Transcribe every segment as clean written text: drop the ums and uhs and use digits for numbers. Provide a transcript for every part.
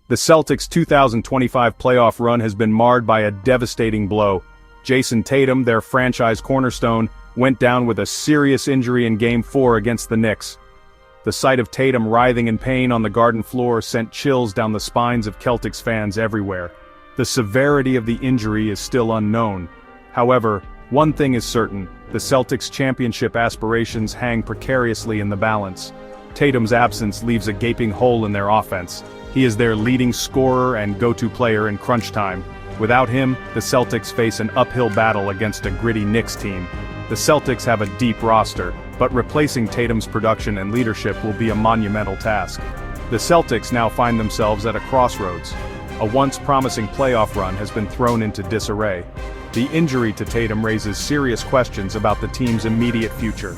The Celtics' 2025 playoff run has been marred by a devastating blow. Jayson Tatum, their franchise cornerstone, went down with a serious injury in Game 4 against the Knicks. The sight of Tatum writhing in pain on the Garden floor sent chills down the spines of Celtics fans everywhere. The severity of the injury is still unknown. However, one thing is certain: the Celtics' championship aspirations hang precariously in the balance. Tatum's absence leaves a gaping hole in their offense. He is their leading scorer and go-to player in crunch time. Without him, the Celtics face an uphill battle against a gritty Knicks team. The Celtics have a deep roster, but replacing Tatum's production and leadership will be a monumental task. The Celtics now find themselves at a crossroads. A once promising playoff run has been thrown into disarray. The injury to Tatum raises serious questions about the team's immediate future.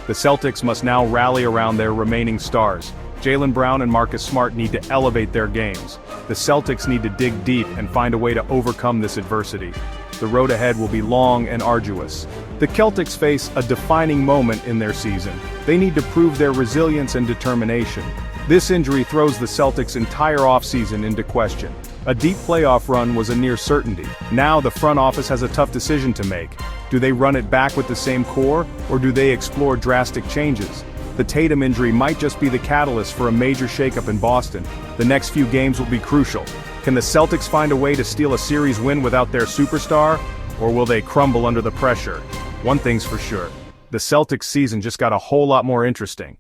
The Celtics must now rally around their remaining stars. Jaylen Brown and Marcus Smart need to elevate their games. The Celtics need to dig deep and find a way to overcome this adversity. The road ahead will be long and arduous. The Celtics face a defining moment in their season. They need to prove their resilience and determination. This injury throws the Celtics' entire offseason into question. A deep playoff run was a near certainty. Now the front office has a tough decision to make. Do they run it back with the same core, or do they explore drastic changes? The Tatum injury might just be the catalyst for a major shakeup in Boston. The next few games will be crucial. Can the Celtics find a way to steal a series win without their superstar, or will they crumble under the pressure? One thing's for sure: the Celtics season just got a whole lot more interesting.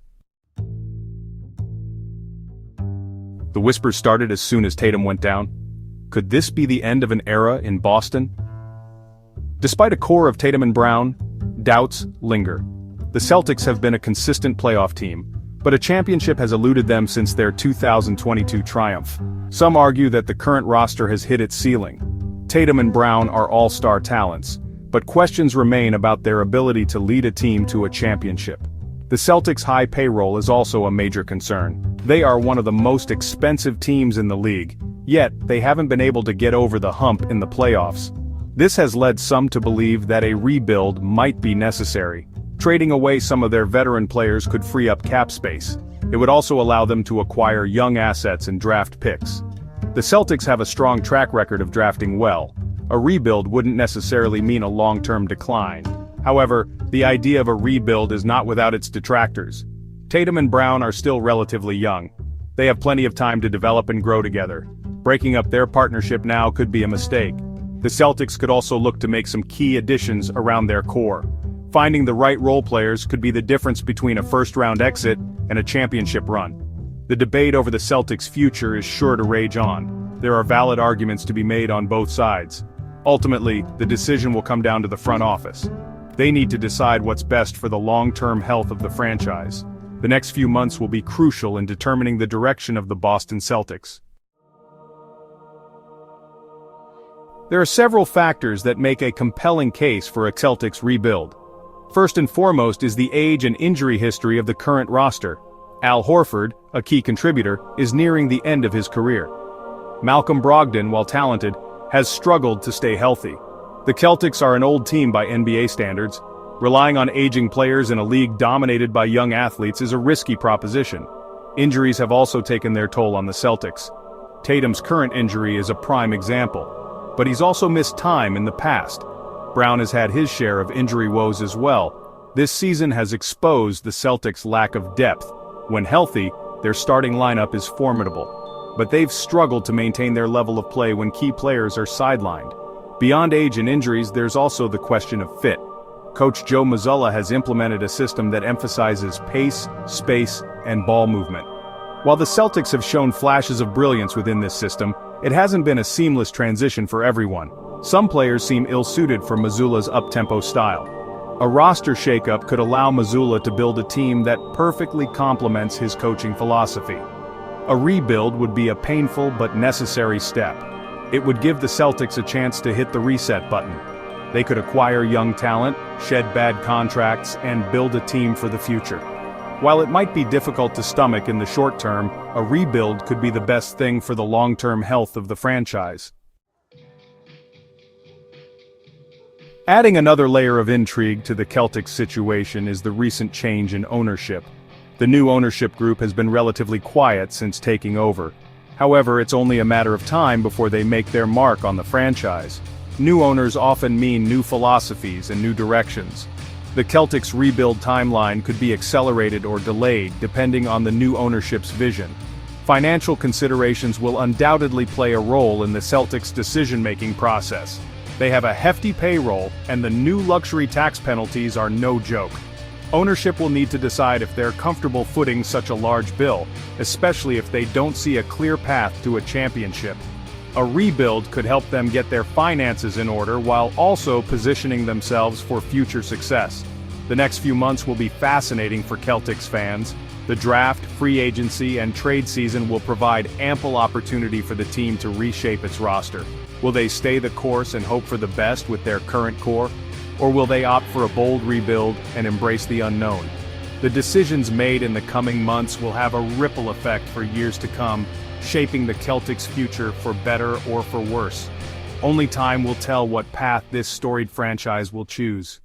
The whispers started as soon as Tatum went down. Could this be the end of an era in Boston? Despite a core of Tatum and Brown, doubts linger. The Celtics have been a consistent playoff team, but a championship has eluded them since their 2022 triumph. Some argue that the current roster has hit its ceiling. Tatum and Brown are all-star talents, but questions remain about their ability to lead a team to a championship. The Celtics' high payroll is also a major concern. They are one of the most expensive teams in the league, yet they haven't been able to get over the hump in the playoffs. This has led some to believe that a rebuild might be necessary. Trading away some of their veteran players could free up cap space. It would also allow them to acquire young assets and draft picks. The Celtics have a strong track record of drafting well. A rebuild wouldn't necessarily mean a long-term decline. However, the idea of a rebuild is not without its detractors. Tatum and Brown are still relatively young. They have plenty of time to develop and grow together. Breaking up their partnership now could be a mistake. The Celtics could also look to make some key additions around their core. Finding the right role players could be the difference between a first-round exit and a championship run. The debate over the Celtics' future is sure to rage on. There are valid arguments to be made on both sides. Ultimately, the decision will come down to the front office. They need to decide what's best for the long-term health of the franchise. The next few months will be crucial in determining the direction of the Boston Celtics. There are several factors that make a compelling case for a Celtics rebuild. First and foremost is the age and injury history of the current roster. Al Horford, a key contributor, is nearing the end of his career. Malcolm Brogdon, while talented, has struggled to stay healthy. The Celtics are an old team by NBA standards. Relying on aging players in a league dominated by young athletes is a risky proposition. Injuries have also taken their toll on the Celtics. Tatum's current injury is a prime example, but he's also missed time in the past. Brown has had his share of injury woes as well. This season has exposed the Celtics' lack of depth. When healthy, their starting lineup is formidable, but they've struggled to maintain their level of play when key players are sidelined. Beyond age and injuries, there's also the question of fit. Coach Joe Mazzulla has implemented a system that emphasizes pace, space, and ball movement. While the Celtics have shown flashes of brilliance within this system, it hasn't been a seamless transition for everyone. Some players seem ill-suited for Mazzulla's up-tempo style. A roster shakeup could allow Mazzulla to build a team that perfectly complements his coaching philosophy. A rebuild would be a painful but necessary step. It would give the Celtics a chance to hit the reset button. They could acquire young talent, shed bad contracts, and build a team for the future. While it might be difficult to stomach in the short term, a rebuild could be the best thing for the long-term health of the franchise. Adding another layer of intrigue to the Celtics situation is the recent change in ownership. The new ownership group has been relatively quiet since taking over. However, it's only a matter of time before they make their mark on the franchise. New owners often mean new philosophies and new directions. The Celtics' rebuild timeline could be accelerated or delayed depending on the new ownership's vision. Financial considerations will undoubtedly play a role in the Celtics' decision-making process. They have a hefty payroll, and the new luxury tax penalties are no joke. Ownership will need to decide if they're comfortable footing such a large bill, especially if they don't see a clear path to a championship. A rebuild could help them get their finances in order while also positioning themselves for future success. The next few months will be fascinating for Celtics fans. The draft, free agency, and trade season will provide ample opportunity for the team to reshape its roster. Will they stay the course and hope for the best with their current core? Or will they opt for a bold rebuild and embrace the unknown? The decisions made in the coming months will have a ripple effect for years to come, shaping the Celtics' future for better or for worse. Only time will tell what path this storied franchise will choose.